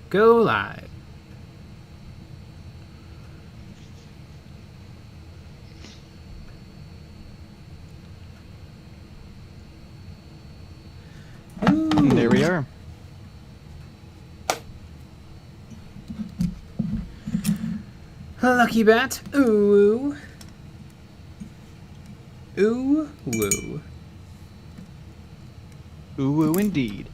Go live. And there we are. Lucky bat. Ooh. Ooh. Woo. Ooh, indeed.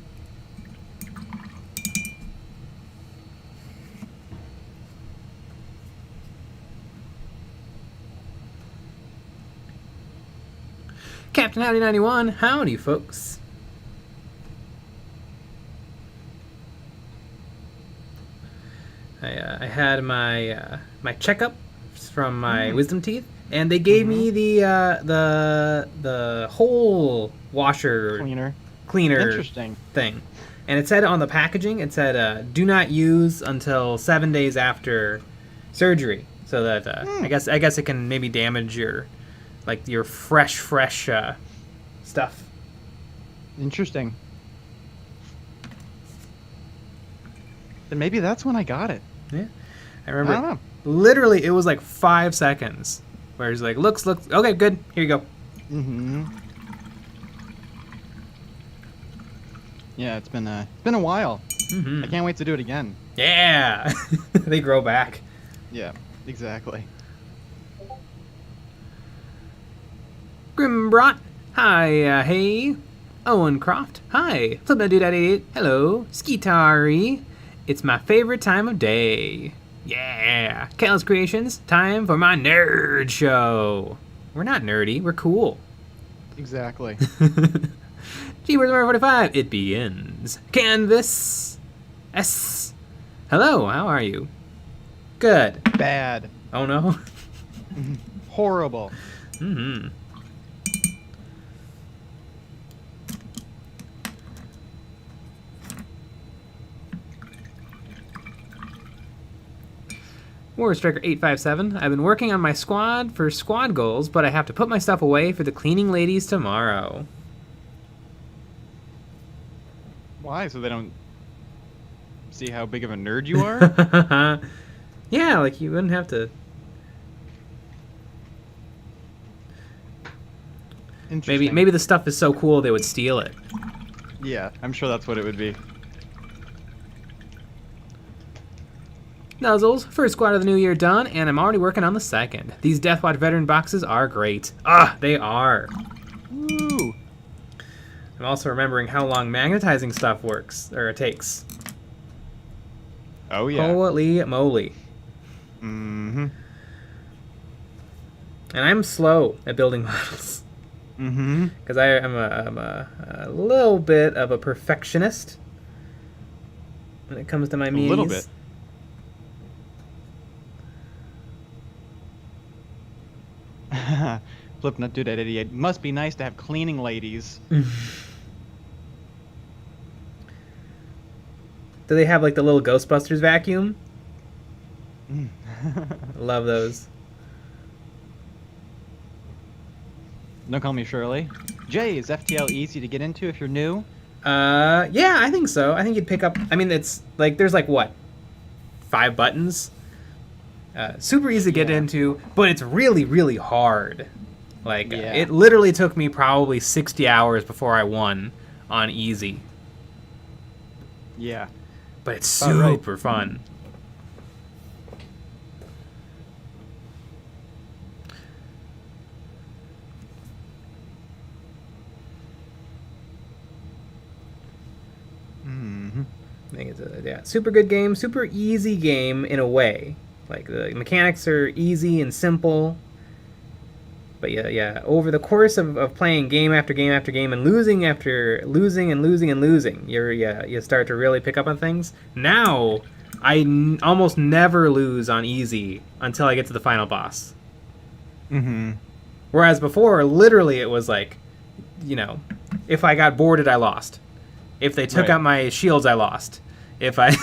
Captain Howdy 91. Howdy, folks. I had my my checkup from my wisdom teeth, and they gave me the whole washer cleaner Interesting. thing, and it said on the packaging, it said do not use until 7 days after surgery, so that I guess it can maybe damage your fresh stuff. Interesting. Then maybe that's when I got it. Yeah, I remember. I don't know. Literally, it was like 5 seconds where he's like, looks, okay, good, here you go. Mm-hmm. Yeah, it's been a while. Mm-hmm. I can't wait to do it again. Yeah, they grow back. Yeah, exactly. Grimbrot, hi, hey. Owen Croft, hi. Flipna88, hello. Skitari, it's my favorite time of day. Yeah. Kale's Creations, time for my nerd show. We're not nerdy, we're cool. Exactly. G-Birds number 45, it begins. Canvas S. Hello, how are you? Good. Bad. Oh no. Horrible. Mm-hmm. War Striker 857. I've been working on my squad for squad goals, but I have to put my stuff away for the cleaning ladies tomorrow. Why? So they don't see how big of a nerd you are? Yeah, like you wouldn't have to. Interesting. Maybe the stuff is so cool they would steal it. Yeah, I'm sure that's what it would be. Nuzzles, first squad of the new year done, and I'm already working on the second. These Deathwatch veteran boxes are great. Ah, they are. Woo! I'm also remembering how long magnetizing stuff takes. Oh yeah. Holy moly. Mm-hmm. And I'm slow at building models. Mm-hmm. Because I'm a little bit of a perfectionist when it comes to my me's. A little bit. Flipnut Dude at 88. Must be nice to have cleaning ladies. Do they have like the little Ghostbusters vacuum? Love those. Don't call me Shirley. Jay, is FTL easy to get into if you're new? Yeah, I think so. I think you'd pick up. I mean, it's like there's like what, 5 buttons. Super easy to get into, but it's really, really hard. Like, it literally took me probably 60 hours before I won on easy. Yeah. But it's super fun. Mm-hmm. I think it's a super good game, super easy game in a way. Like the mechanics are easy and simple. But yeah, over the course of playing game after game after game and losing after losing and losing and losing, you start to really pick up on things. Now, I almost never lose on easy until I get to the final boss. Mm-hmm. Whereas before, literally, it was like, if I got boarded, I lost. If they took out my shields, I lost. If I...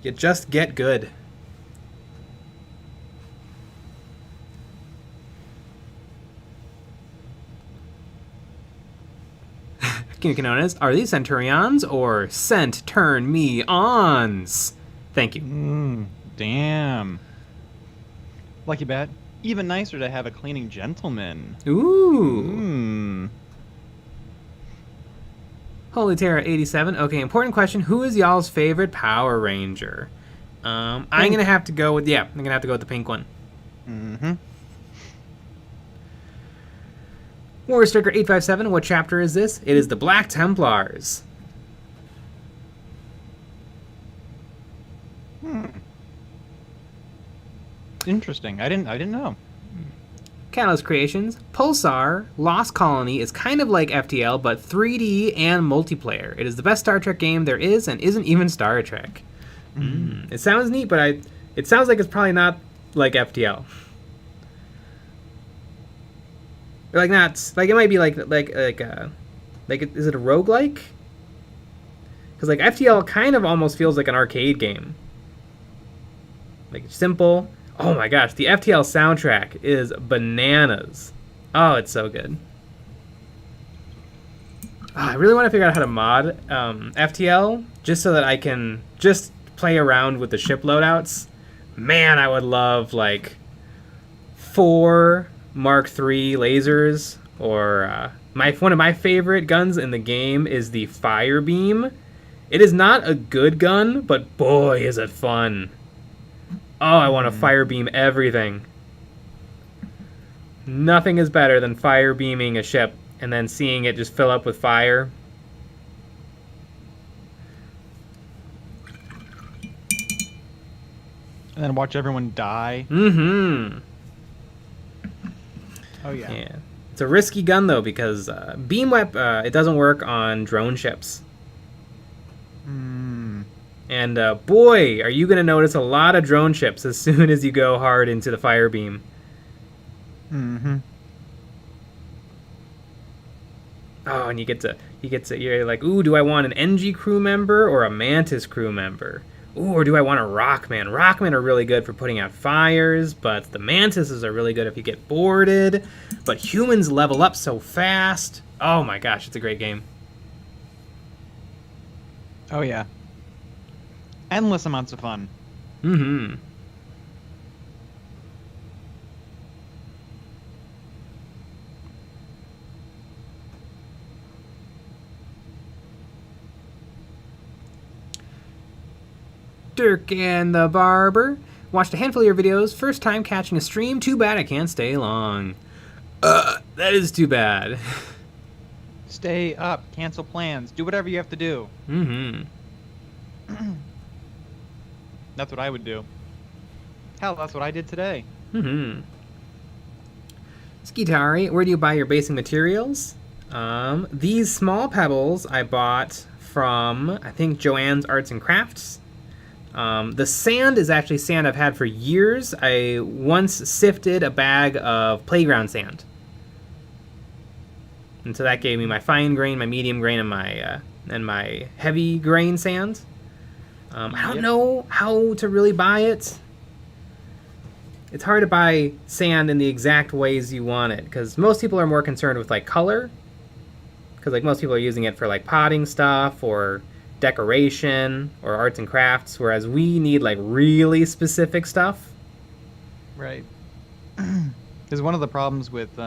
You just get good. Kinonas, are these Centurions or Cent Turn Me Ons? Thank you. Damn. Lucky bat. Even nicer to have a cleaning gentleman. Ooh. Holy Terra 87. Okay, important question. Who is y'all's favorite Power Ranger? I'm gonna have to go with the pink one. War Striker 857. What chapter is this? It is the Black Templars. Interesting. I didn't know. Catalyst Creations. Pulsar Lost Colony is kind of like FTL, but 3D and multiplayer. It is the best Star Trek game there is and isn't even Star Trek. It sounds neat, but it sounds like it's probably not like FTL. Like not like it might be like is it a roguelike? Because like FTL kind of almost feels like an arcade game. Like it's simple. Oh my gosh, the FTL soundtrack is bananas. Oh, it's so good. I really want to figure out how to mod FTL just so that I can just play around with the ship loadouts. Man, I would love like 4 Mark III lasers, or one of my favorite guns in the game is the Fire Beam. It is not a good gun, but boy is it fun. Oh, I want to fire beam everything. Nothing is better than fire beaming a ship and then seeing it just fill up with fire. And then watch everyone die. Mm-hmm. Oh, yeah. Yeah. It's a risky gun, though, because beam it doesn't work on drone ships. And boy, are you going to notice a lot of drone ships as soon as you go hard into the fire beam. Oh, and you're like, ooh, do I want an NG crew member or a Mantis crew member? Ooh, or do I want a Rockman? Rockmen are really good for putting out fires, but the Mantises are really good if you get boarded. But humans level up so fast. Oh my gosh, it's a great game. Oh, yeah. Endless amounts of fun. Dirk and the Barber. Watched a handful of your videos. First time catching a stream. Too bad I can't stay long. That is too bad. Stay up. Cancel plans. Do whatever you have to do. That's what I would do. Hell, that's what I did today. Skitari, where do you buy your basing materials? These small pebbles I bought from, I think, Joanne's Arts and Crafts. The sand is actually sand I've had for years. I once sifted a bag of playground sand. And so that gave me my fine grain, my medium grain, and my heavy grain sand. I don't know how to really buy it. It's hard to buy sand in the exact ways you want it, because most people are more concerned with like color. Because like most people are using it for like potting stuff or decoration or arts and crafts, whereas we need like really specific stuff. Right. Because one of the problems with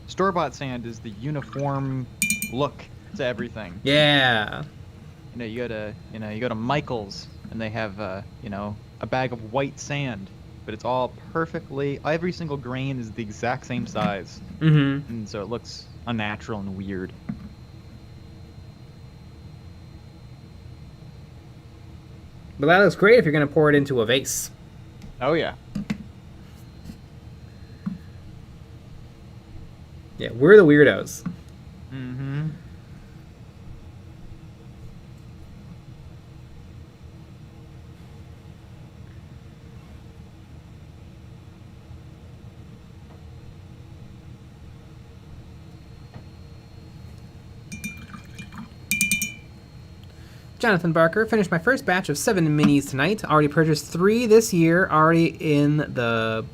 store-bought sand is the uniform look to everything. Yeah. You go to Michael's and they have a bag of white sand, but it's all perfectly, every single grain is the exact same size. And so it looks unnatural and weird. But that looks great if you're going to pour it into a vase. Oh yeah. Yeah, we're the weirdos. Jonathan Barker, finished my first batch of 7 minis tonight. Already purchased 3 this year. Already in the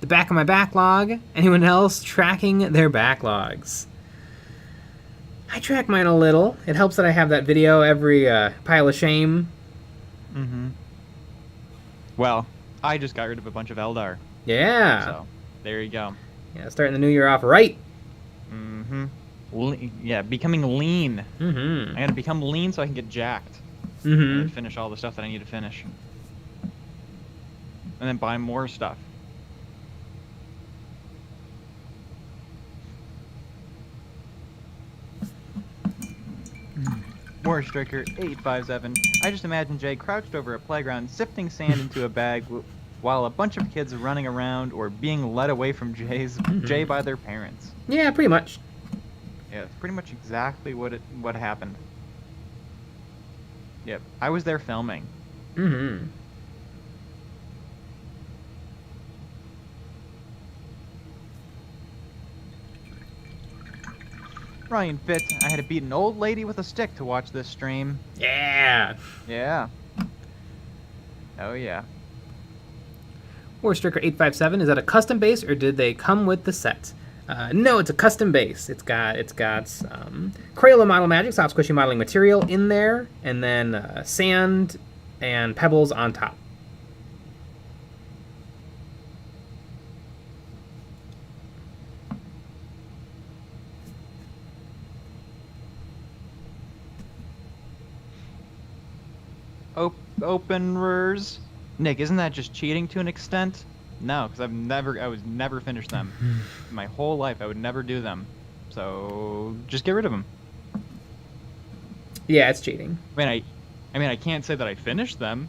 back of my backlog. Anyone else tracking their backlogs? I track mine a little. It helps that I have that video every pile of shame. Mm-hmm. Well, I just got rid of a bunch of Eldar. Yeah. So, there you go. Yeah, starting the new year off right. Mm-hmm. Yeah, becoming lean. Mm-hmm. I gotta become lean so I can get jacked. Mm-hmm. And then finish all the stuff that I need to finish. And then buy more stuff. War Striker 857. I just imagine Jay crouched over a playground, sifting sand into a bag while a bunch of kids are running around or being led away from Jay by their parents. Yeah, pretty much. Yeah, it's pretty much exactly what happened. Yep, I was there filming. Mm-hmm. Ryan Fitz, I had to beat an old lady with a stick to watch this stream. Yeah. Yeah. Oh yeah. War Striker 857, is that a custom base or did they come with the set? No, it's a custom base. It's got Crayola model magic, soft squishy modeling material in there, and then sand and pebbles on top. Openers. Nick, isn't that just cheating to an extent? No, because I was never finished them. My whole life, I would never do them. So just get rid of them. Yeah, it's cheating. I mean, I can't say that I finished them.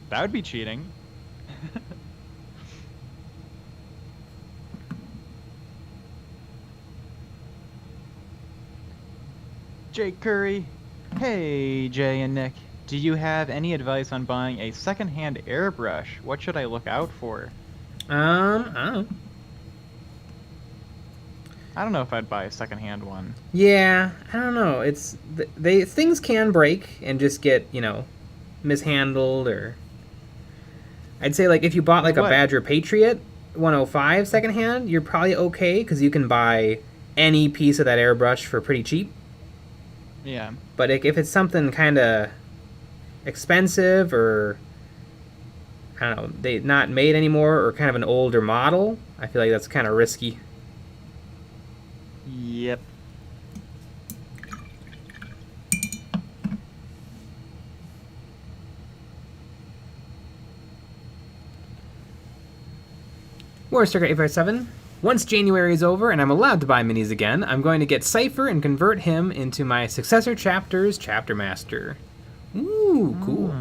That would be cheating. Jake Curry. Hey, Jay and Nick. Do you have any advice on buying a second-hand airbrush? What should I look out for? I don't know. I don't know if I'd buy a second-hand one. Yeah, I don't know. It's things can break and just get, mishandled, or I'd say like if you bought like a Badger Patriot 105 secondhand, you're probably okay because you can buy any piece of that airbrush for pretty cheap. Yeah. But if it's something kind of expensive, or I don't know, they not made anymore, or kind of an older model, I feel like that's kind of risky. Yep. War Striker 857. Once January is over and I'm allowed to buy minis again, I'm going to get Cypher and convert him into my successor chapter's chapter master. Ooh, cool.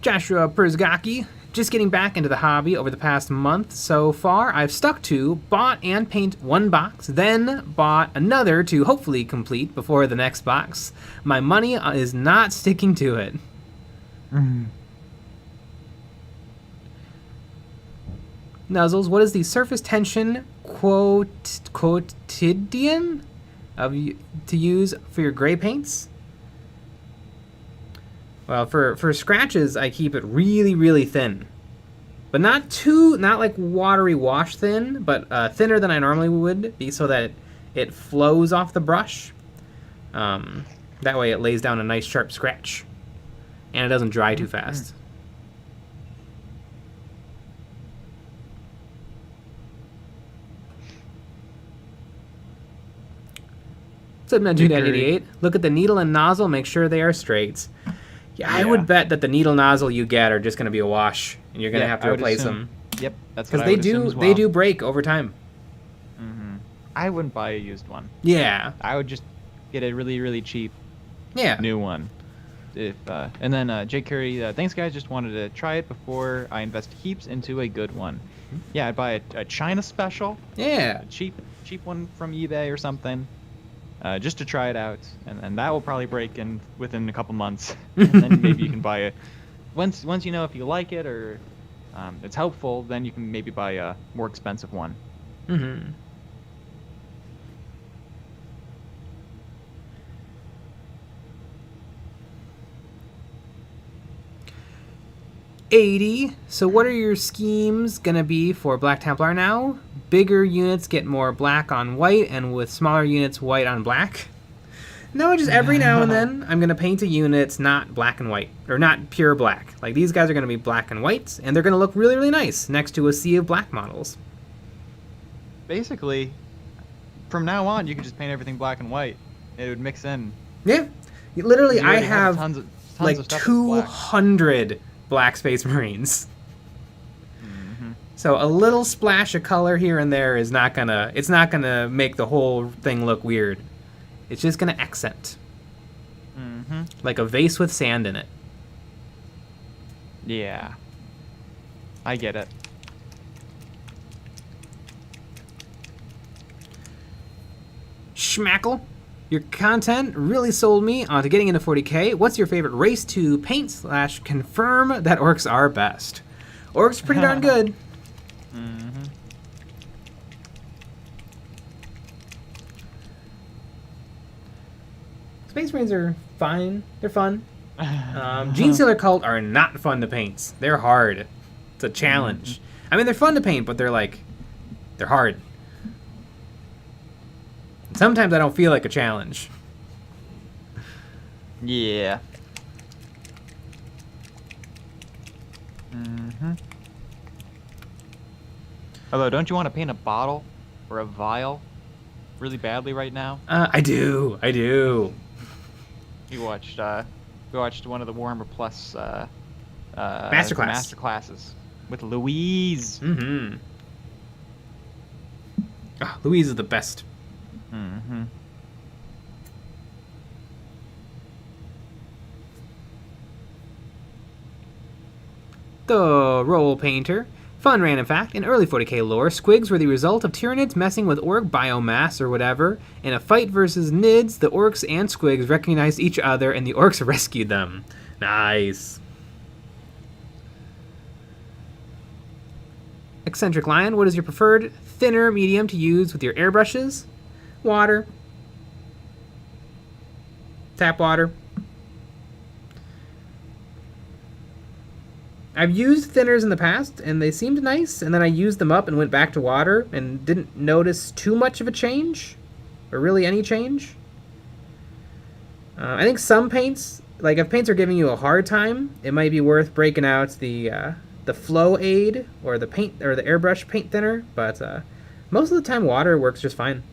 Joshua Perzgaki, just getting back into the hobby over the past month so far. I've stuck to bought and paint one box, then bought another to hopefully complete before the next box. My money is not sticking to it. Nuzzles, what is the surface tension quotidian to use for your gray paints? Well, for scratches, I keep it really, really thin. But not like watery wash thin, but thinner than I normally would be, so that it flows off the brush. That way it lays down a nice sharp scratch. And it doesn't dry too fast. What's up, Najun88? Look at the needle and nozzle, make sure they are straight. Yeah, I would bet that the needle nozzle you get are just going to be a wash, and you're going to have to replace them. Yep, that's what I would assume as well. Because they do break over time. I wouldn't buy a used one. Yeah. I would just get a really, really cheap new one. And then Jake Curry, thanks guys, just wanted to try it before I invest heaps into a good one. Yeah, I'd buy a China special. Yeah. A cheap one from eBay or something. Just to try it out, and that will probably break within a couple months. And then maybe you can buy it once you know if you like it or it's helpful. Then you can maybe buy a more expensive one. 80. So what are your schemes going to be for Black Templar now? Bigger units get more black on white, and with smaller units, white on black? No, just every now and then, I'm going to paint a unit not black and white, or not pure black. Like, these guys are going to be black and white, and they're going to look really, really nice next to a sea of black models. Basically, from now on, you can just paint everything black and white. It would mix in. Yeah. Literally, You I already have tons like of stuff that's black. 200 black Space Marines. So a little splash of color here and there is not gonna, it's not gonna make the whole thing look weird. It's just gonna accent. Like a vase with sand in it. Yeah. I get it. Schmackle. Your content really sold me onto getting into 40k. What's your favorite race to paint / confirm that orcs are best? Orcs are pretty darn good. Space Marines are fine. They're fun. Gene Stealer Cult are not fun to paint. They're hard. It's a challenge. I mean, they're fun to paint, but they're hard. Sometimes I don't feel like a challenge. Yeah. Although, don't you want to paint a bottle or a vial really badly right now? I do. We watched one of the Warhammer Plus Masterclass. masterclasses with Louise. Oh, Louise is the best. The Roll Painter. Fun random fact, in early 40k lore, squigs were the result of Tyranids messing with orc biomass or whatever. In a fight versus Nids, the orcs and squigs recognized each other and the orcs rescued them. Nice. Eccentric Lion, what is your preferred thinner medium to use with your airbrushes? Water. Tap water. I've used thinners in the past, and they seemed nice, and then I used them up and went back to water, and didn't notice too much of a change, or really any change. I think some paints, like if paints are giving you a hard time, it might be worth breaking out the flow aid, or the paint, or the airbrush paint thinner, but most of the time water works just fine.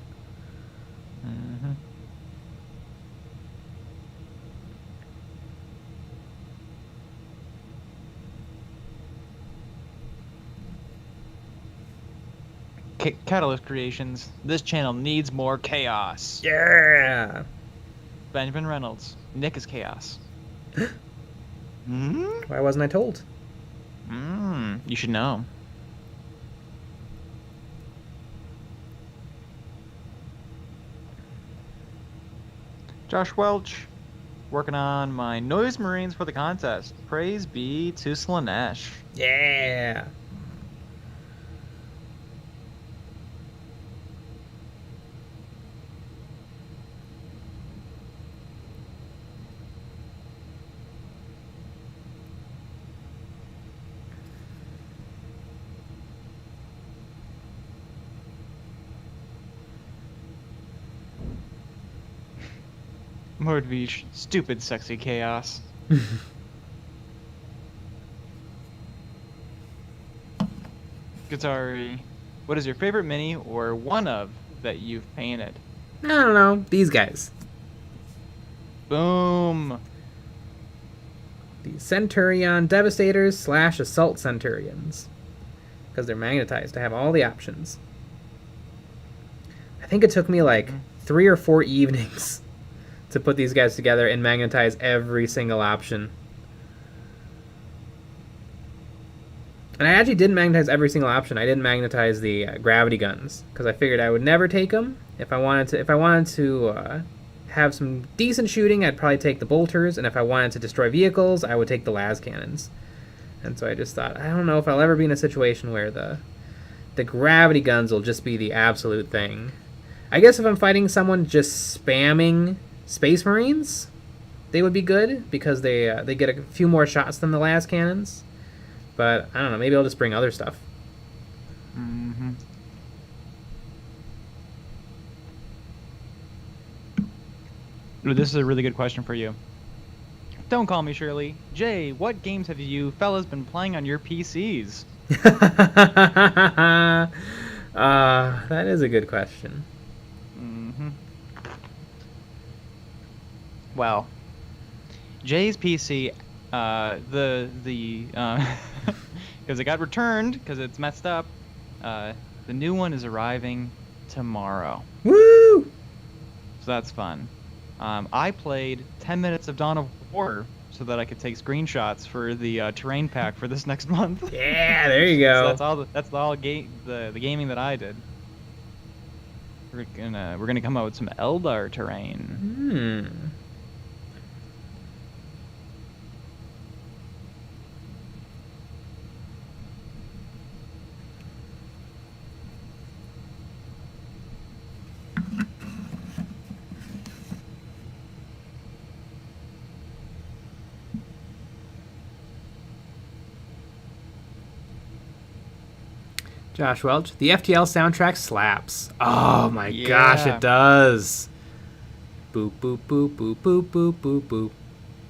Catalyst Creations. This channel needs more chaos. Yeah. Benjamin Reynolds. Nick is chaos. Why wasn't I told? You should know. Josh Welch. Working on my Noise Marines for the contest. Praise be to Slanesh. Yeah. Mordvish, stupid sexy chaos. Guitari, what is your favorite mini or one of that you've painted? I don't know. These guys. Boom. The Centurion Devastators / Assault Centurions. Because they're magnetized. I have all the options. I think it took me like 3 or 4 evenings to put these guys together and magnetize every single option. And I actually didn't magnetize every single option. I didn't magnetize the gravity guns because I figured I would never take them. If I wanted to have some decent shooting, I'd probably take the bolters, and if I wanted to destroy vehicles, I would take the las cannons. And so I just thought, I don't know if I'll ever be in a situation where the gravity guns will just be the absolute thing. I guess if I'm fighting someone just spamming Space Marines, they would be good because they get a few more shots than the las cannons. But I don't know. Maybe I'll just bring other stuff. Mm-hmm. This is a really good question for you. Don't call me Shirley. Jay, what games have you fellas been playing on your PCs? That is a good question. Mm-hmm. Well, Jay's PC, because it got returned because it's messed up. The new one is arriving tomorrow. Woo! So that's fun. I played 10 minutes of Dawn of War so that I could take screenshots for the terrain pack for this next month. Yeah, there you go. So that's all the gaming that I did. We're gonna come out with some Eldar terrain. Josh Welch, the FTL soundtrack slaps. Oh my gosh, it does. Boop boop boop boop boop boop boop boop.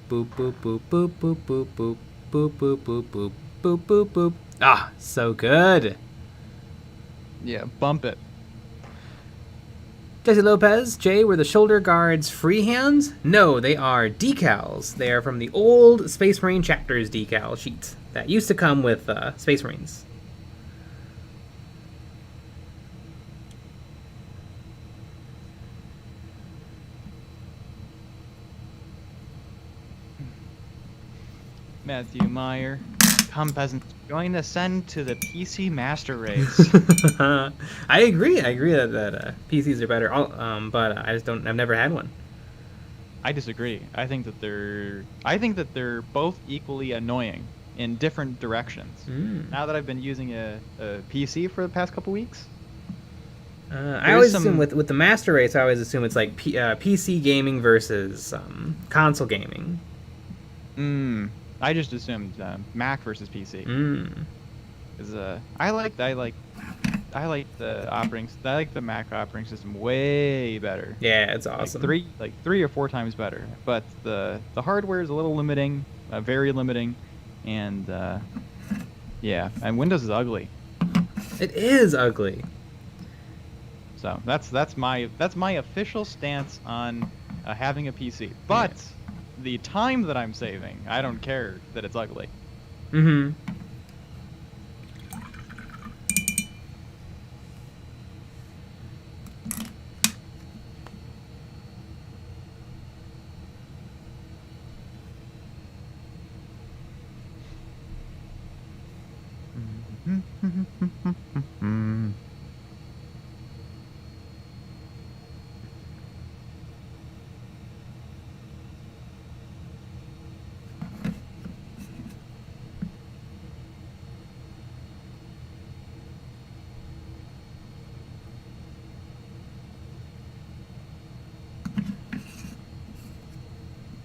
Boop boop boop boop boop boop boop. Boop boop boop boop boop boop boop. Ah, so good. Yeah, bump it. Jesse Lopez, Jay, were the shoulder guards freehands? No, they are decals. They are from the old Space Marine chapters decal sheet that used to come with Space Marines. Matthew Meyer, come peasants, join Ascend to the PC Master Race. I agree that PCs are better, but I've never had one. I disagree. I think that they're both equally annoying in different directions. Now that I've been using a PC for the past couple weeks, I always assume with the Master Race, I always assume it's like PC gaming versus console gaming. I just assumed Mac versus PC. Because I like the Mac operating system way better. Yeah, it's awesome. Like three or four times better. But the hardware is a little limiting, very limiting, and yeah, and Windows is ugly. It is ugly. So that's my official stance on having a PC. But the time that I'm saving, I don't care that it's ugly.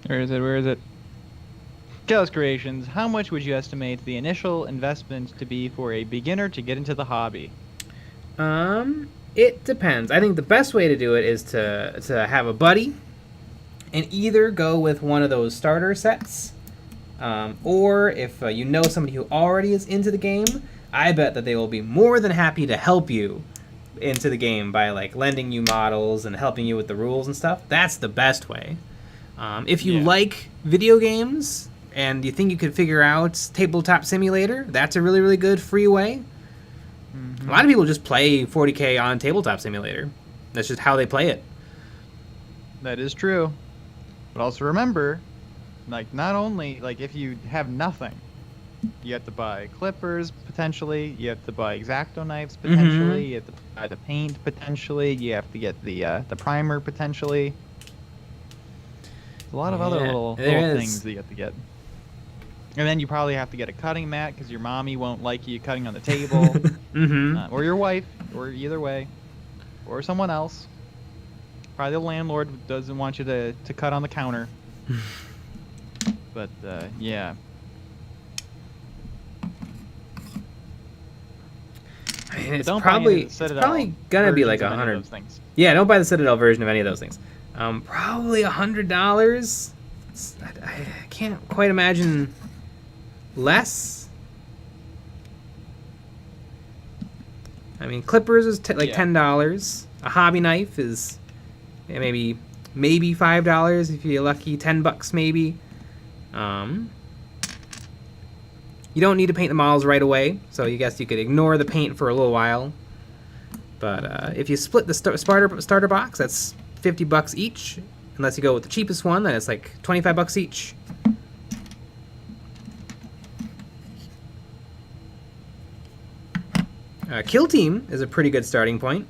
Where is it? Chaos Creations, how much would you estimate the initial investment to be for a beginner to get into the hobby? It depends. I think the best way to do it is to have a buddy and either go with one of those starter sets, or if you know somebody who already is into the game, I bet that they will be more than happy to help you into the game by like lending you models and helping you with the rules and stuff. That's the best way. If you like video games and you think you could figure out Tabletop Simulator, that's a really, really good free way. A lot of people just play 40K on Tabletop Simulator. That's just how they play it. That is true. But also remember, like, not only, like, if you have nothing, you have to buy clippers, potentially. You have to buy X-Acto knives, potentially. You have to buy the paint, potentially. You have to get the primer, potentially. A lot of other little things that you have to get. And then you probably have to get a cutting mat because your mommy won't like you cutting on the table. Or your wife, or either way. Or someone else. Probably the landlord doesn't want you to cut on the counter. But, yeah. mean, it's don't probably buy any Citadel gonna be versions like of any of 100. those things. Yeah, don't buy the Citadel version of any of those things. Probably $100. I can't quite imagine less. I mean, clippers is like $10. A hobby knife is maybe $5 if you're lucky. $10 maybe. You don't need to paint the models right away, so I guess you could ignore the paint for a little while. But if you split the starter box, that's $50 each. Unless you go with the cheapest one, then it's like $25 each. Kill Team is a pretty good starting point.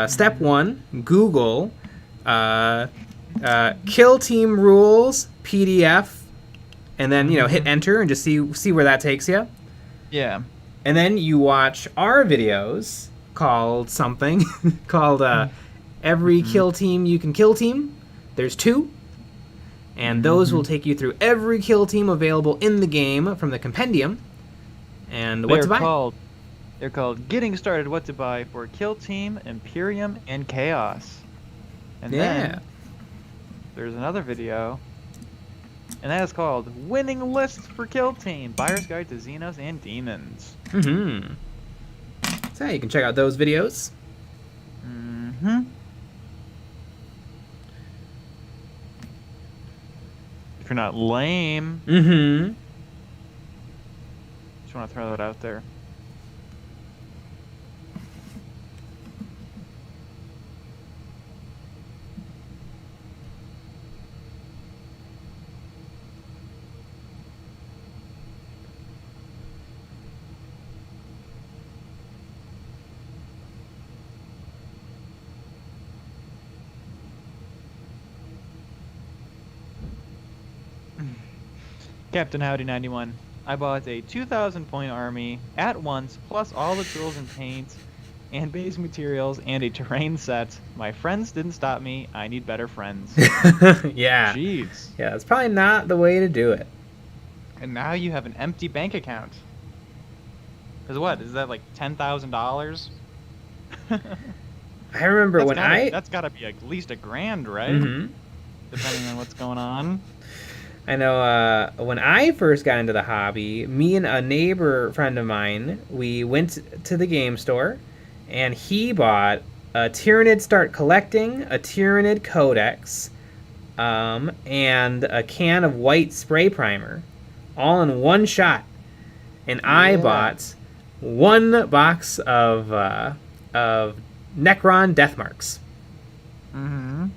Step 1, Google Kill Team rules PDF, and then hit enter and just see where that takes you. Yeah. And then you watch our videos called something called Every Kill Team You Can Kill Team. There's 2. And those will take you through every kill team available in the game from the compendium. And what to buy. They're called Getting Started What to Buy for Kill Team, Imperium, and Chaos. And then there's another video, and that is called Winning Lists for Kill Team, Buyer's Guide to Xenos and Demons. So you can check out those videos. If you're not lame. Just want to throw that out there. Captain Howdy 91. I bought a 2,000 point army at once, plus all the tools and paints and base materials and a terrain set. My friends didn't stop me. I need better friends. Yeah. Jeez. Yeah, that's probably not the way to do it. And now you have an empty bank account. Because what? Is that like $10,000? I remember that's gotta be at least $1,000, right? Depending on what's going on. I know when I first got into the hobby, me and a neighbor friend of mine, we went to the game store, and he bought a Tyranid Start Collecting, a Tyranid Codex, and a can of white spray primer, all in one shot. And I bought 1 box of Necron Death Marks. I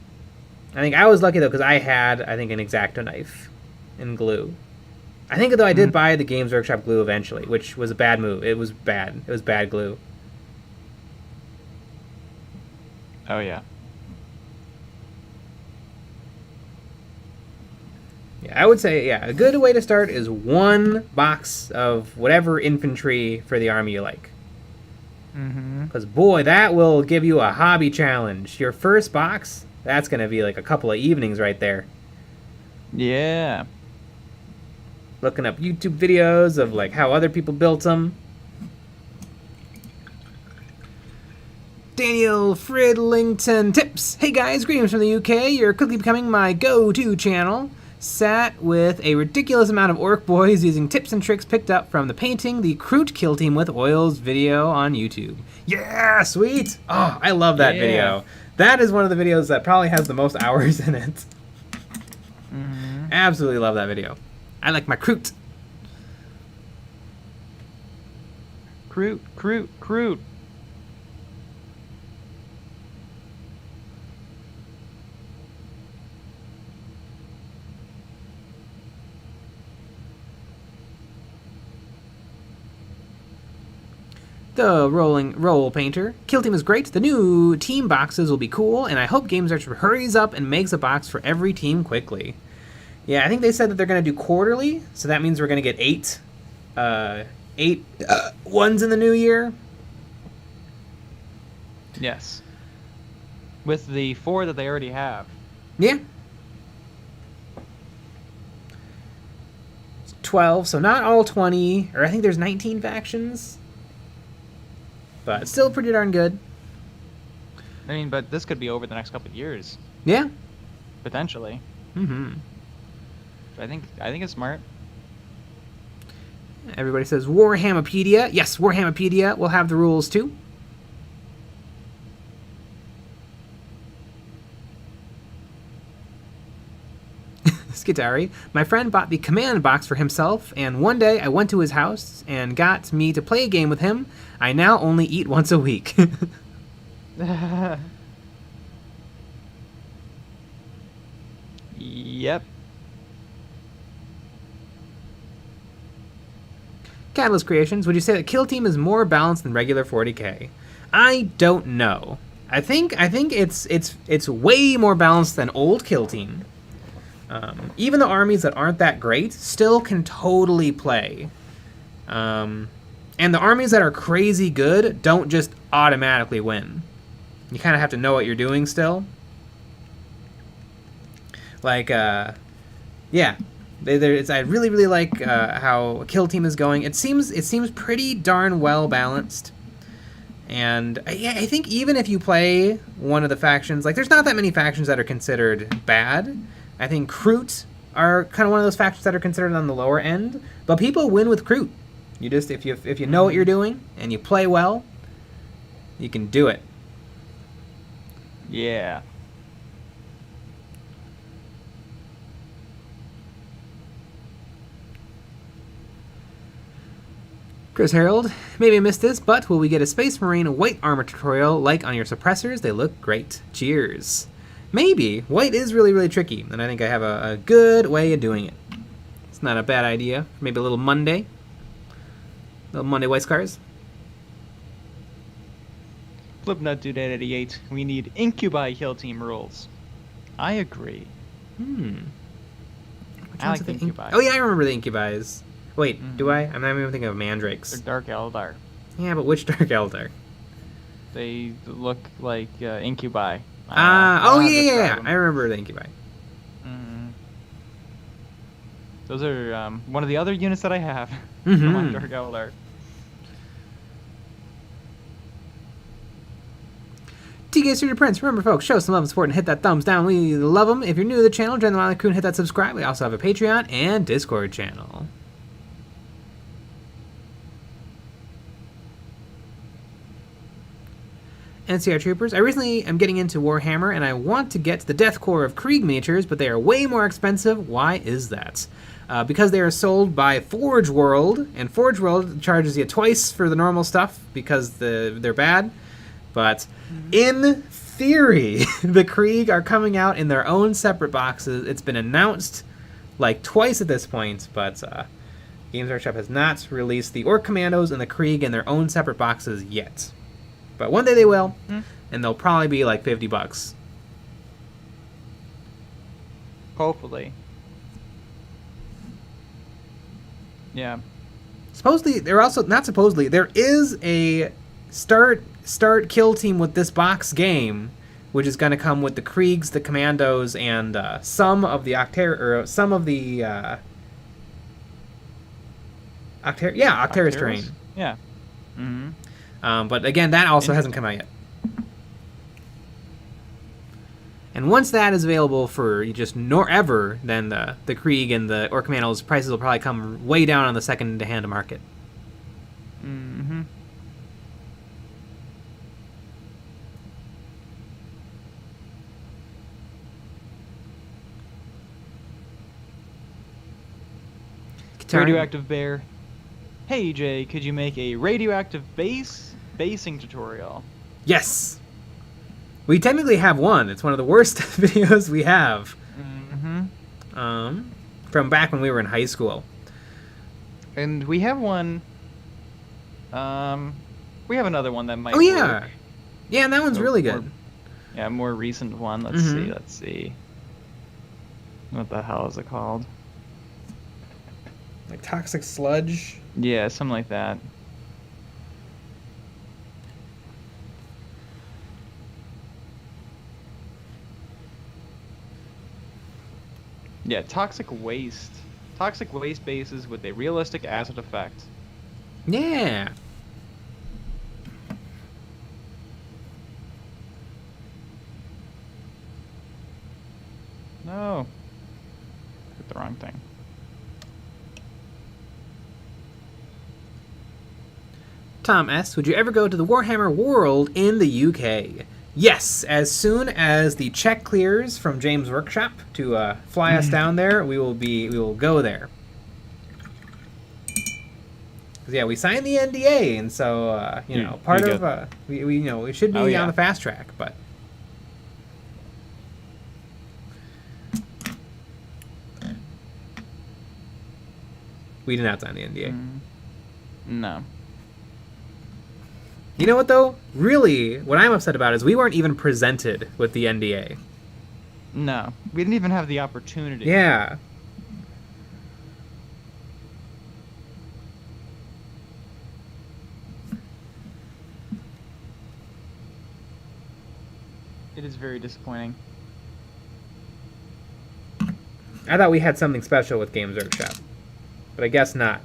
think I was lucky though, because I had an X-Acto knife and glue. I think though I did buy the Games Workshop glue eventually, which was a bad move. It was bad. It was bad glue. Oh yeah. Yeah, I would say a good way to start is 1 box of whatever infantry for the army you like. Because boy, that will give you a hobby challenge. Your first box, that's gonna be like a couple of evenings right there. Yeah. Looking up YouTube videos of like how other people built them. Daniel Fridlington Tips. Hey guys, greetings from the UK. You're quickly becoming my go-to channel. Sat with a ridiculous amount of orc boys using tips and tricks picked up from the Painting the Kroot Kill Team with Oils video on YouTube. Yeah, sweet! Oh, I love that video. That is one of the videos that probably has the most hours in it. Absolutely love that video. I like my Kroot. Kroot. The roll painter. Kill Team is great. The new team boxes will be cool, and I hope Games Archer hurries up and makes a box for every team quickly. Yeah, I think they said that they're going to do quarterly, so that means we're going to get 8 ones in the new year. Yes. With the 4 that they already have. Yeah. 12, so not all 20, or I think there's 19 factions. but still pretty darn good. I mean, but this could be over the next couple of years, Yeah. potentially. Mm-hmm. So I think it's smart. Everybody says Warhammopedia. Yes, Warhammopedia will have the rules too. Skitari. My friend bought the command box for himself, and one day I went to his house and got me to play a game with him. I now only eat once a week. Yep. Catalyst Creations, would you say that Kill Team is more balanced than regular 40k? I don't know. I think it's way more balanced than old Kill Team. Even the armies that aren't that great still can totally play. And the armies that are crazy good don't just automatically win. You kind of have to know what you're doing still. Like, yeah. I really like how Kill Team is going. It seems pretty darn well balanced. And yeah, I think even if you play one of the factions, like there's not that many factions that are considered bad. I think Kroot are kind of one of those factions that are considered on the lower end, but people win with Kroot. You just if you know what you're doing and you play well, you can do it. Yeah. Chris Harold, maybe I missed this, but will we get a Space Marine white armor tutorial like on your suppressors? They look great. Cheers. Maybe. White is really tricky, and I think I have a good way of doing it. It's not a bad idea. Maybe a little Monday. Little Monday white scars. Flipnut Dude 88. We need Incubi Kill Team rules. I agree. I like the Incubi. Oh yeah, I remember the Incubis. Wait, do I? I'm not even thinking of Mandrakes. They're Dark Eldar. Yeah, but which Dark Eldar? They look like Incubi. Oh yeah. I remember the Incubi. Those are one of the other units that I have for my Dark Eldar. TK Studio Prince, remember folks, show some love and support and hit that thumbs down. We love them. If you're new to the channel, join the Wily Crew and hit that subscribe. We also have a Patreon and Discord channel. NCR Troopers, I recently am getting into Warhammer and I want to get to the Death Core of Krieg miniatures, but they are way more expensive. Why is that? Because they are sold by Forge World, and Forge World charges you twice for the normal stuff because they're bad. But in theory, the Krieg are coming out in their own separate boxes. It's been announced like twice at this point, but Games Workshop has not released the Orc Commandos and the Krieg in their own separate boxes yet. But one day they will, and they'll probably be like $50. Hopefully. Yeah. Supposedly, they're also not supposedly. There is a start kill team with this box game, which is going to come with the Kriegs, the Commandos, and some of the Octeris terrain. Yeah. But again, that also hasn't come out yet. And once that is available for just ever, then the Krieg and the Orc Commandos prices will probably come way down on the second-hand market. Radioactive Bear. Hey Jay, could you make a radioactive basing tutorial? Yes. We technically have one. It's one of the worst videos we have. From back when we were in high school. And we have one. We have another one that might. Oh yeah. work. Yeah, and that one's really good. More recent one. Let's see. What the hell is it called? Like Toxic Sludge. Yeah, something like that. Yeah, Toxic Waste. Toxic Waste bases with a realistic acid effect. Yeah. Tom S., would you ever go to the Warhammer World in the UK? Yes, as soon as the check clears from James' workshop to fly us down there, we will go there. 'Cause, yeah, we signed the NDA, and so part of we should be on the fast track, but we did not sign the NDA. No. You know what, though? Really, what I'm upset about is we weren't even presented with the NDA. No. We didn't even have the opportunity. Yeah. It is very disappointing. I thought we had something special with Games Workshop, but I guess not.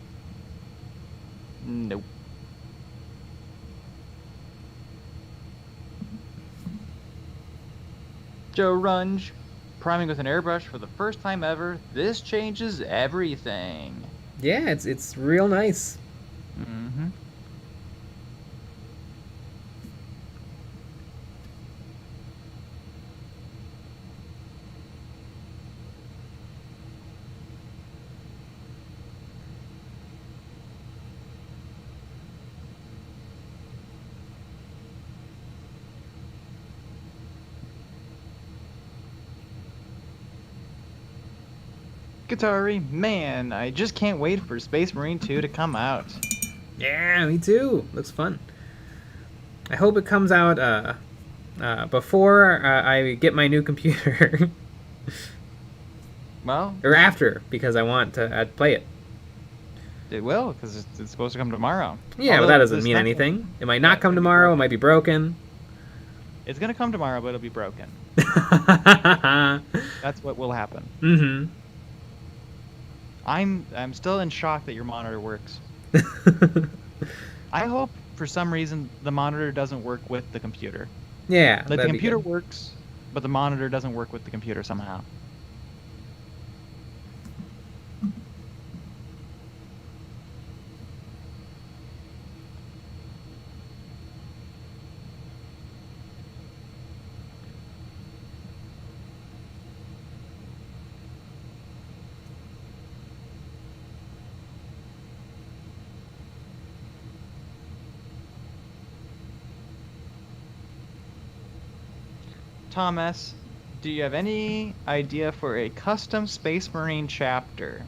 Nope. Joe Runge, priming with an airbrush for the first time ever. This changes everything. Yeah, it's real nice. Mm-hmm. Guitari, man, I just can't wait for Space Marine 2 to come out. Yeah, me too. Looks fun. I hope it comes out before I get my new computer. Well, or after, because I want to play it. it will, because it's supposed to come tomorrow. Yeah, but that doesn't mean anything. It might not come tomorrow. It might be broken. It's going to come tomorrow, but it'll be broken. That's what will happen. Mm-hmm. I'm still in shock that your monitor works. I hope for some reason the monitor doesn't work with the computer. Yeah, Like the computer works, but the monitor doesn't work with the computer somehow. Thomas, do you have any idea for a custom Space Marine chapter?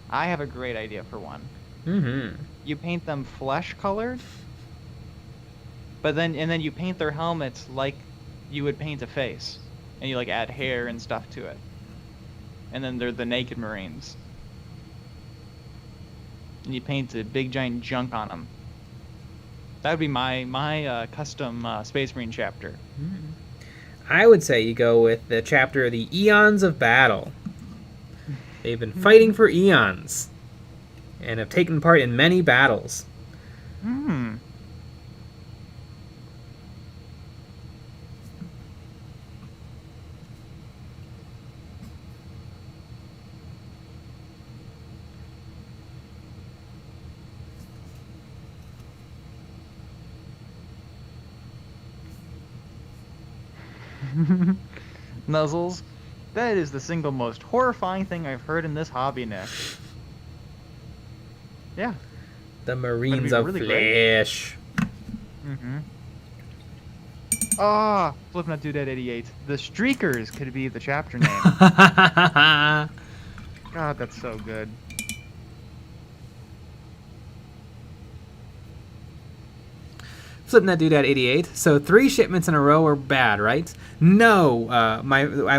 I have a great idea for one. Mm-hmm. You paint them flesh colored, but then you paint their helmets like you would paint a face, and you like add hair and stuff to it, and then they're the naked Marines, and you paint a big giant junk on them. That would be my custom Space Marine chapter. I would say you go with the chapter, the Eons of Battle. They've been fighting for eons, and have taken part in many battles. Hmm. Nuzzles, that is the single most horrifying thing I've heard in this hobby, Nick. Yeah. The Marines of really Flesh. Mm-hmm. Ah, Flipnut Doodad 88. The Streakers could be the chapter name. God, that's so good. Flipping that dude at 88. So 3 shipments in a row were bad, right? No,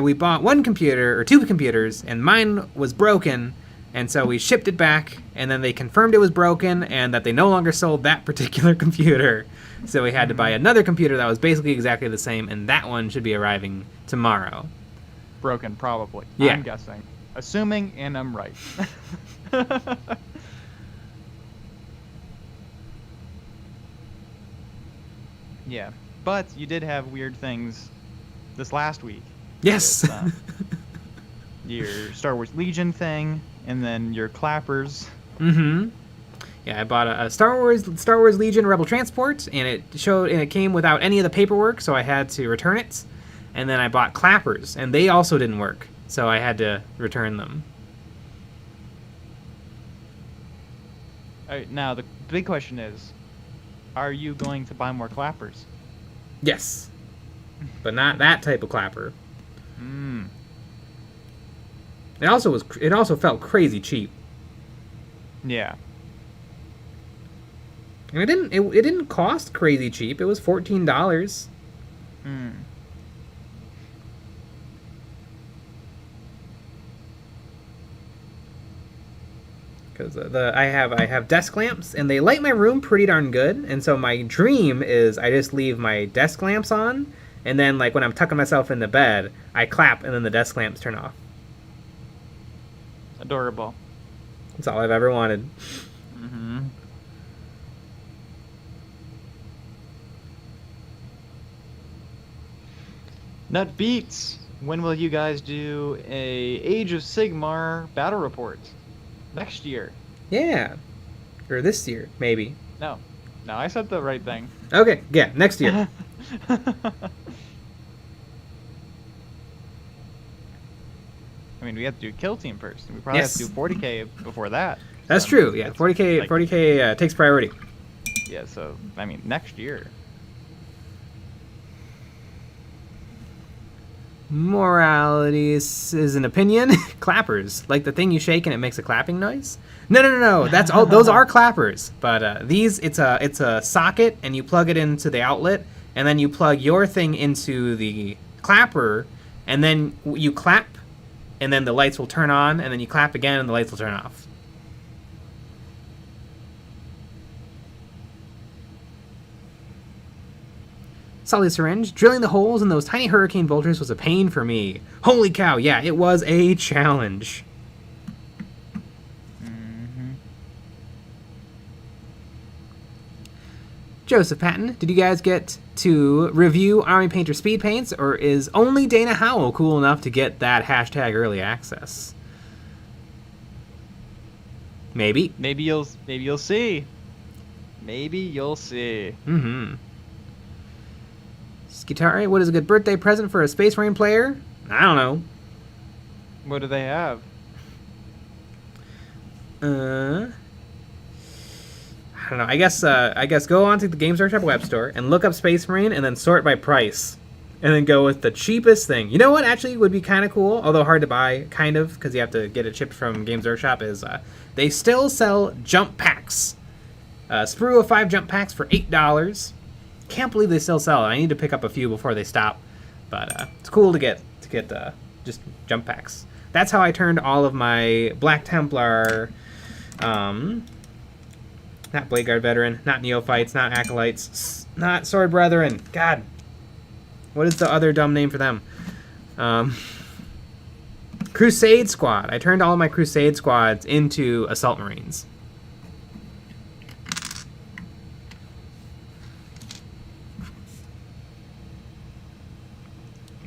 we bought 1 computer or 2 computers, and mine was broken, and so we shipped it back, and then they confirmed it was broken and that they no longer sold that particular computer. So we had to buy another computer that was basically exactly the same, and that one should be arriving tomorrow. Broken, probably. Yeah. I'm guessing. Assuming, and I'm right. Yeah, but you did have weird things this last week. Yes. With, your Star Wars Legion thing, and then your clappers. Mm-hmm. Yeah, I bought a Star Wars Legion Rebel Transport, and it came without any of the paperwork, so I had to return it. And then I bought clappers, and they also didn't work, so I had to return them. All right, now the big question is, are you going to buy more clappers? Yes, but not that type of clapper. It also felt crazy cheap. Yeah. And it didn't cost crazy cheap. It was $14. Because I have desk lamps, and they light my room pretty darn good. And so my dream is I just leave my desk lamps on, and then like when I'm tucking myself in the bed, I clap, and then the desk lamps turn off. Adorable. That's all I've ever wanted. Nut Beats. When will you guys do a Age of Sigmar battle report? Next year. Yeah. Or this year, maybe. No, I said the right thing. Okay, yeah, next year. I mean, we have to do Kill Team first. We probably have to do 40k before that. That's So, true, yeah. 40k takes priority. Yeah, so, I mean, next year. Morality is an opinion. Clappers, like the thing you shake and it makes a clapping noise. No. That's all. Those are clappers. But these, it's a socket, and you plug it into the outlet, and then you plug your thing into the clapper, and then you clap, and then the lights will turn on, and then you clap again, and the lights will turn off. Solid syringe. Drilling the holes in those tiny hurricane bolters was a pain for me. Holy cow, yeah, it was a challenge. Joseph Patton, did you guys get to review Army Painter speed paints, or is only Dana Howell cool enough to get that hashtag early access? Maybe. Maybe you'll see. Maybe you'll see. Skitari, what is a good birthday present for a Space Marine player? I don't know. What do they have? I don't know. I guess go onto the Games Workshop web store and look up Space Marine, and then sort by price, and then go with the cheapest thing. You know what actually would be kind of cool, although hard to buy, kind of, because you have to get it shipped from Games Workshop, is they still sell jump packs. Sprue of 5 jump packs for $8. Can't believe they still sell it. I need to pick up a few before they stop, but it's cool to get just jump packs. That's how I turned all of my Black Templar, not Blade Guard Veteran, not Neophytes, not Acolytes, not Sword Brethren. God, what is the other dumb name for them? Crusade Squad. I turned all of my Crusade Squads into Assault Marines.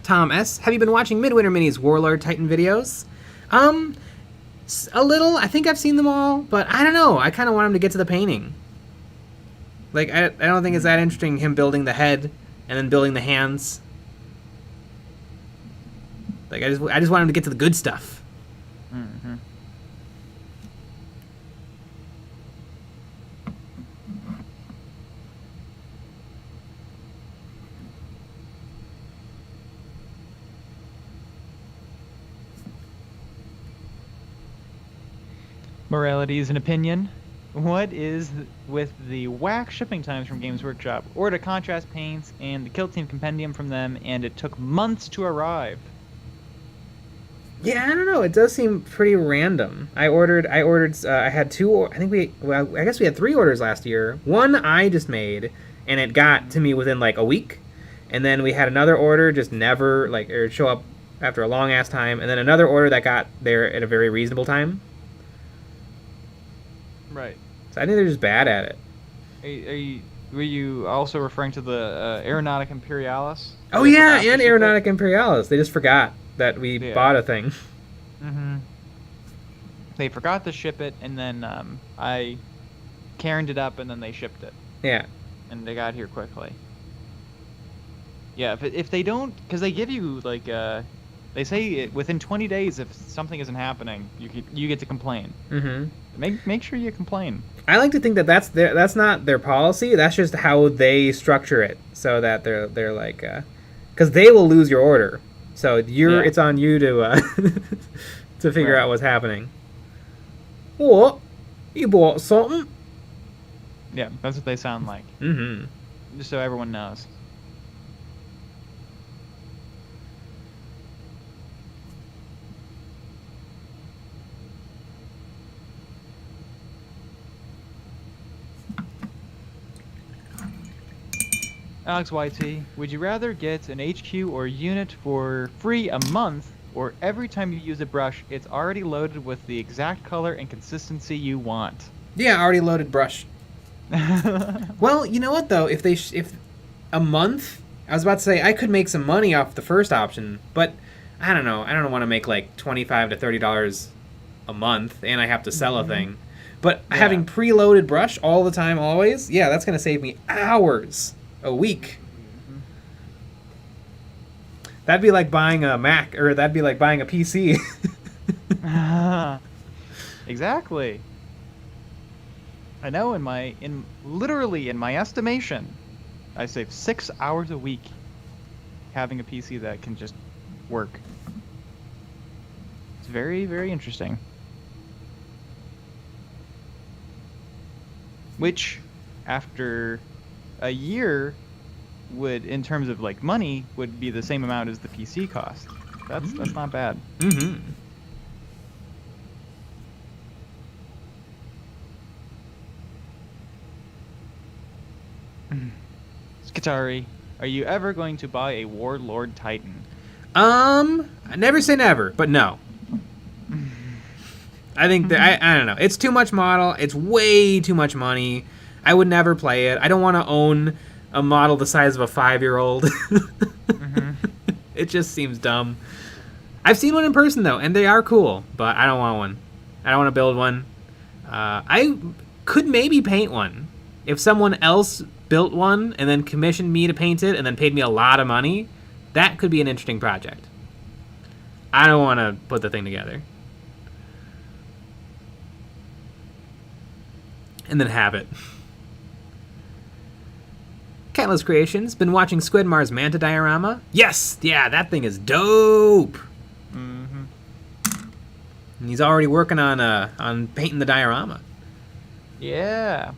Tom S. Have you been watching Midwinter Minis Warlord Titan videos? A little. I think I've seen them all, but I don't know. I kind of want him to get to the painting. Like, I don't think it's that interesting, him building the head and then building the hands. Like, I just want him to get to the good stuff. Morality is an opinion. What is with the whack shipping times from Games Workshop? Ordered contrast paints and the Kill Team compendium from them, and it took months to arrive. Yeah, I don't know. It does seem pretty random. I had two. I guess we had 3 orders last year. One I just made, and it got to me within like a week. And then we had another order just never or show up after a long ass time, and then another order that got there at a very reasonable time. Right. So I think they're just bad at it. Were you also referring to the Aeronautic Imperialis? Oh yeah, and Aeronautic Imperialis. They just forgot that we bought a thing. They forgot to ship it, and then I cairned it up, and then they shipped it. Yeah. And they got here quickly. Yeah, if they don't, because they give you like they say within 20 days if something isn't happening, you get to complain. Make sure you complain. I like to think that that's not their policy. That's just how they structure it, so that they're like, because they will lose your order, so it's on you to to figure out what's happening. What? You bought something? Yeah, that's what they sound like. Just so everyone knows. Alex YT, would you rather get an HQ or unit for free a month, or every time you use a brush, it's already loaded with the exact color and consistency you want? Yeah, already loaded brush. Well, you know what though? If a month, I was about to say I could make some money off the first option, but I don't know. I don't want to make like $25 to $30 a month, and I have to sell a thing. But having preloaded brush all the time, always, yeah, that's gonna save me hours a week. That'd be like buying a Mac, or that'd be like buying a PC. Exactly. I know literally in my estimation, I save 6 hours a week having a PC that can just work. It's very, very interesting. Which, after a year, would, in terms of like money, would be the same amount as the PC cost. That's not bad. Skitari, are you ever going to buy a Warlord Titan? I never say never, but no. I think that I don't know. It's too much model. It's way too much money. I would never play it. I don't want to own a model the size of a 5-year-old. It just seems dumb. I've seen one in person though, and they are cool, but I don't want one. I don't want to build one. I could maybe paint one. If someone else built one and then commissioned me to paint it and then paid me a lot of money, that could be an interesting project. I don't want to put the thing together. And then have it. Catless Creations, been watching Squid Mars Manta diorama? Yes! Yeah, that thing is dope! And he's already working on painting the diorama. Yeah.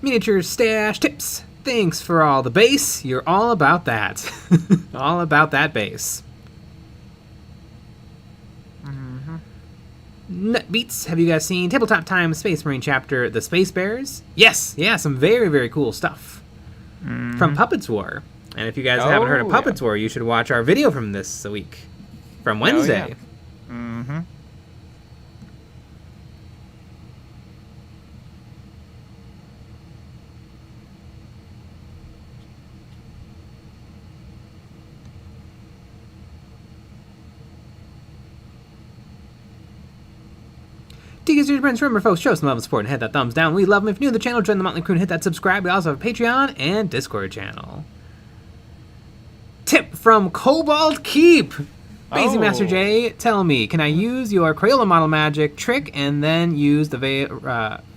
Miniature stash tips. Thanks for all the base. You're all about that. All about that base. Nutbeats, have you guys seen Tabletop Time Space Marine Chapter, The Space Bears? Yes, yeah, some very, very cool stuff. From Puppets War. And if you guys haven't heard of Puppets War, you should watch our video from this week. From Wednesday. Deacons, your friends, remember folks, show some love and support and hit that thumbs down. We love them. If you're new to the channel, join the Motley Crew and hit that subscribe. We also have a Patreon and Discord channel. Tip from Cobalt Keep. Basie Master J, tell me, can I use your Crayola model magic trick and then use the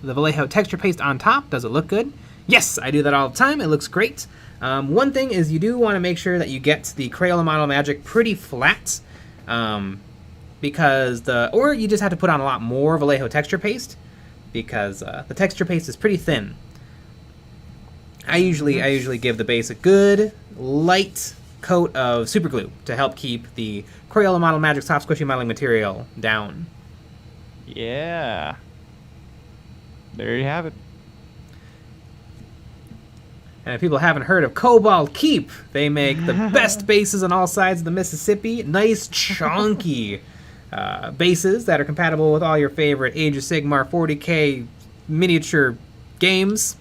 Vallejo texture paste on top? Does it look good? Yes, I do that all the time. It looks great. One thing is you do want to make sure that you get the Crayola model magic pretty flat. Because or you just have to put on a lot more Vallejo texture paste, because the texture paste is pretty thin. I usually give the base a good light coat of super glue to help keep the Crayola Model Magic soft squishy modeling material down. Yeah. There you have it. And if people haven't heard of Cobalt Keep, they make the best bases on all sides of the Mississippi. Nice chunky bases that are compatible with all your favorite Age of Sigmar 40K miniature games.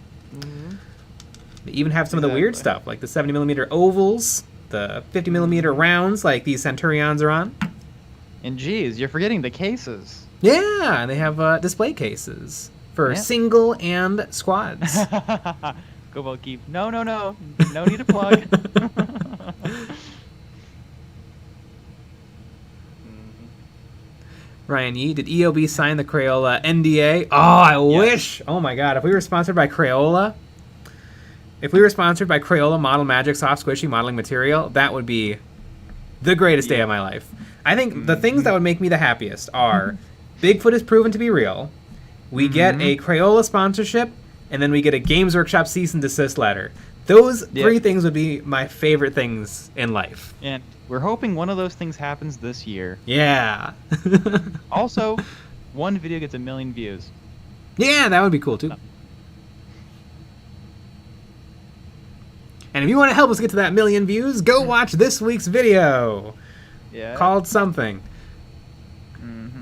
They even have some of the weird stuff, like the 70mm ovals, the 50mm rounds like these Centurions are on. And geez, you're forgetting the cases. Yeah, they have display cases for Yeah. single and squads. Cobalt Keep. No, no, no. No need to plug. Ryan Yee, did EOB sign the Crayola NDA? Oh, I wish. Oh my god, if we were sponsored by Crayola, Model Magic Soft Squishy Modeling Material, that would be the greatest day of my life. I think the things that would make me the happiest are Bigfoot is proven to be real, we get a Crayola sponsorship, and then we get a Games Workshop cease and desist letter. Those three things would be my favorite things in life. And we're hoping one of those things happens this year. Yeah. Also, one video gets 1 million views. Yeah, that would be cool too. And if you want to help us get to that 1 million views, go watch this week's video. Yeah. Called something.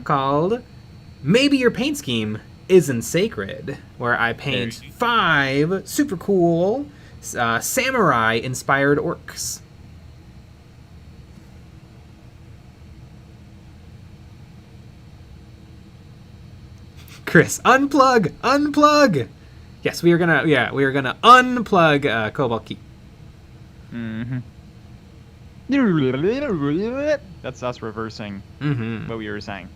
Called Maybe Your Paint Scheme Isn't Sacred, where I paint 5 super cool samurai-inspired orcs. Chris, unplug. Yes, we are gonna unplug Cobalt Key. That's us reversing what we were saying.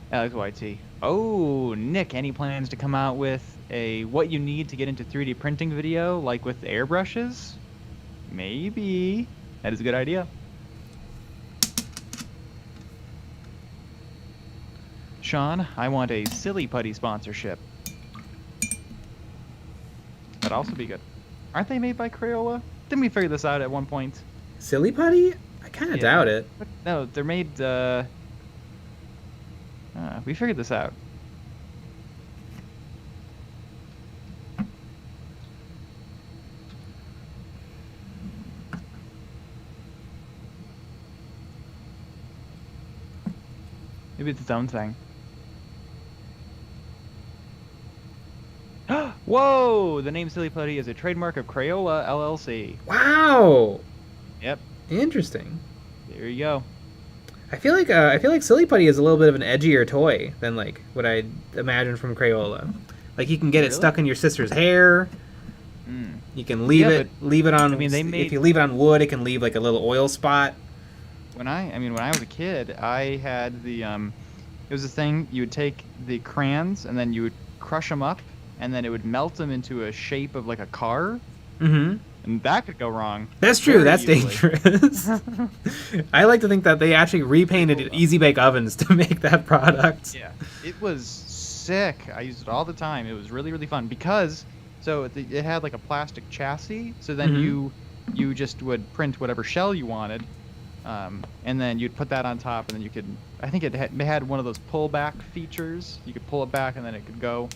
Alex YT. Oh, Nick, any plans to come out with a what you need to get into 3D printing video, like with airbrushes? Maybe. That is a good idea. Sean, I want a Silly Putty sponsorship. That'd also be good. Aren't they made by Crayola? Didn't we figure this out at one point? Silly Putty? I kind of doubt it. No, they're made, we figured this out. Maybe it's its own thing. Whoa! The name Silly Putty is a trademark of Crayola LLC. Wow. Yep. Interesting. There you go. I feel like Silly Putty is a little bit of an edgier toy than like what I imagine from Crayola. Like you can get it stuck in your sister's hair. You can leave it on. I mean, if you leave it on wood, it can leave like a little oil spot. When I was a kid, I had the it was a thing. You would take the crayons and then you would crush them up, and then it would melt them into a shape of like a car. And that could go wrong. That's true. That's dangerous. I like to think that they actually repainted Easy Bake Ovens to make that product. Yeah, it was sick. I used it all the time. It was really, really fun because it had like a plastic chassis. So then you just would print whatever shell you wanted, and then you'd put that on top, and then you could. I think it had one of those pullback features. You could pull it back, and then it could go.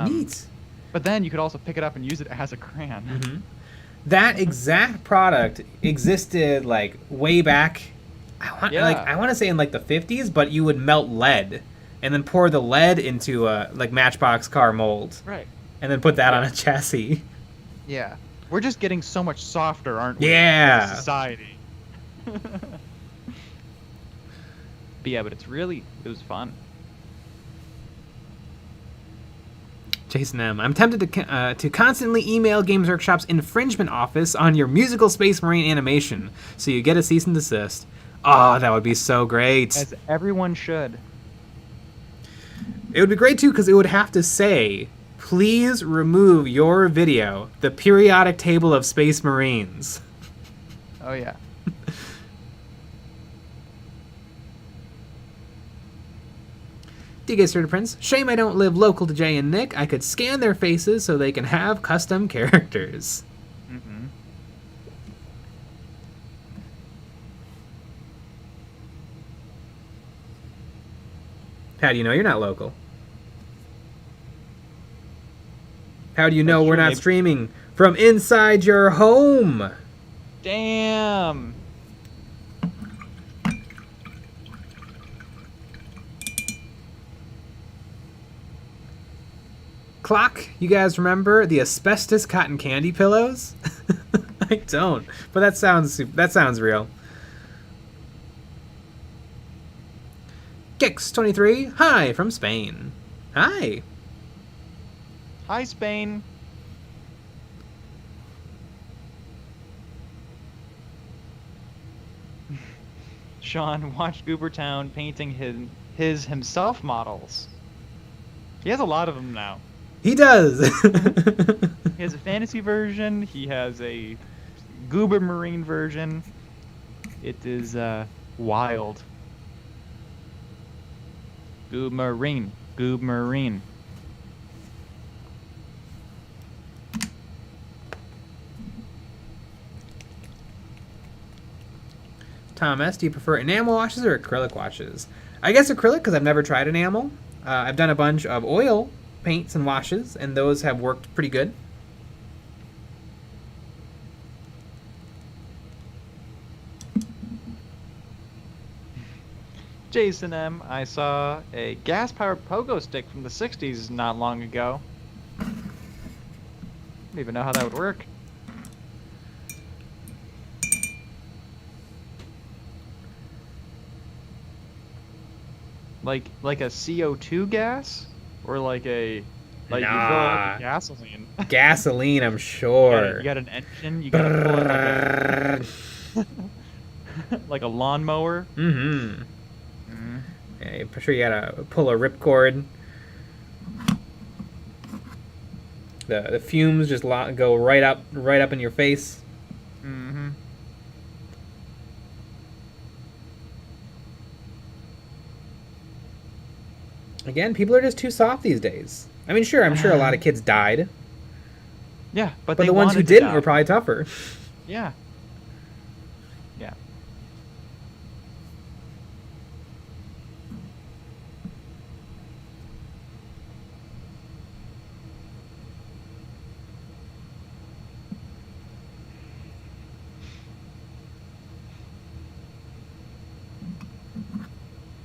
Neat. But then you could also pick it up and use it as a crayon. That exact product existed like way back. I want to say in like the 50s, but you would melt lead and then pour the lead into a like Matchbox car mold, right? And then put that on a chassis. Yeah, we're just getting so much softer, aren't we? Yeah. As a society. But yeah, but it was fun. Jason M. I'm tempted to constantly email Games Workshop's infringement office on your musical Space Marine animation, so you get a cease and desist. Oh, that would be so great. As everyone should. It would be great, too, because it would have to say, please remove your video, the periodic table of Space Marines. Oh, yeah. DK Prince, shame I don't live local to Jay and Nick. I could scan their faces so they can have custom characters. How do you know you're not local? How do you know we're not streaming from inside your home? Damn. Clock, you guys remember the asbestos cotton candy pillows? I don't. But that sounds real. Kix23, hi from Spain. Hi. Hi, Spain. Sean watched Goobertown painting his himself models. He has a lot of them now. He does. He has a fantasy version. He has a Goober Marine version. It is wild. Goob Marine. Goob Marine. Thomas, do you prefer enamel washes or acrylic washes? I guess acrylic because I've never tried enamel. I've done a bunch of oil paints and washes, and those have worked pretty good. Jason M., I saw a gas-powered pogo stick from the 60s not long ago. I don't even know how that would work. Like a CO2 gas? Or like a... Like you fill it up with gasoline. Gasoline, I'm sure. You got an engine, you gotta pull it like a lawnmower. Mm-hmm. Yeah, I'm sure you gotta pull a ripcord. The fumes just go right up in your face. Mm-hmm. Again, people are just too soft these days. I mean, sure, I'm sure a lot of kids died, Yeah, but but they the ones who wanted to didn't die. were probably tougher. Yeah. Yeah.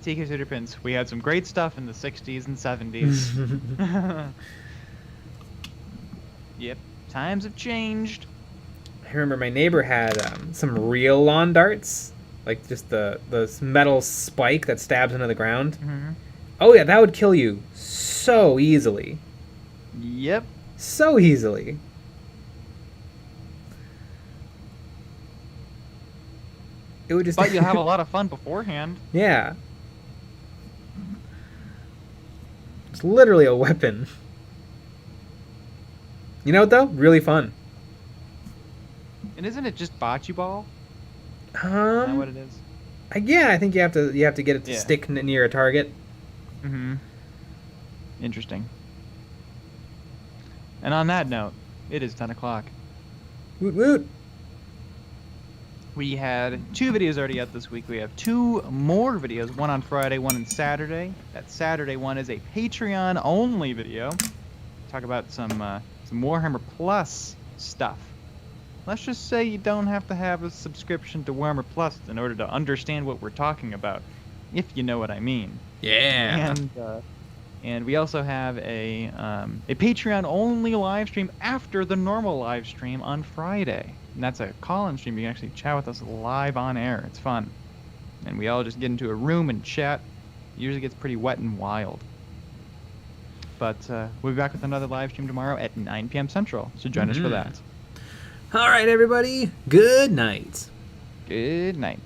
TK Suderpins, we had some great stuff in the 60s and 70s. Yep, times have changed. I remember my neighbor had some real lawn darts, like just the metal spike that stabs into the ground. Mm-hmm. Oh yeah, that would kill you so easily. Yep. So easily. It would just. But you'll have a lot of fun beforehand. Yeah. It's literally a weapon. You know what though? Really fun. And isn't it just bocce ball? Is that what it is? Yeah, I think you have to get it to stick near a target. Mm-hmm. Interesting. And on that note, it is 10 o'clock. Woot woot. We had 2 videos already out this week. We have 2 more videos, one on Friday, one on Saturday. That Saturday one is a Patreon-only video. Talk about some Warhammer Plus stuff. Let's just say you don't have to have a subscription to Warhammer Plus in order to understand what we're talking about, if you know what I mean. Yeah. And we also have a Patreon-only live stream after the normal live stream on Friday. And that's a call-in stream. You can actually chat with us live on air. It's fun. And we all just get into a room and chat. It usually gets pretty wet and wild. But we'll be back with another live stream tomorrow at 9 p.m. Central. So join us for that. All right, everybody. Good night. Good night.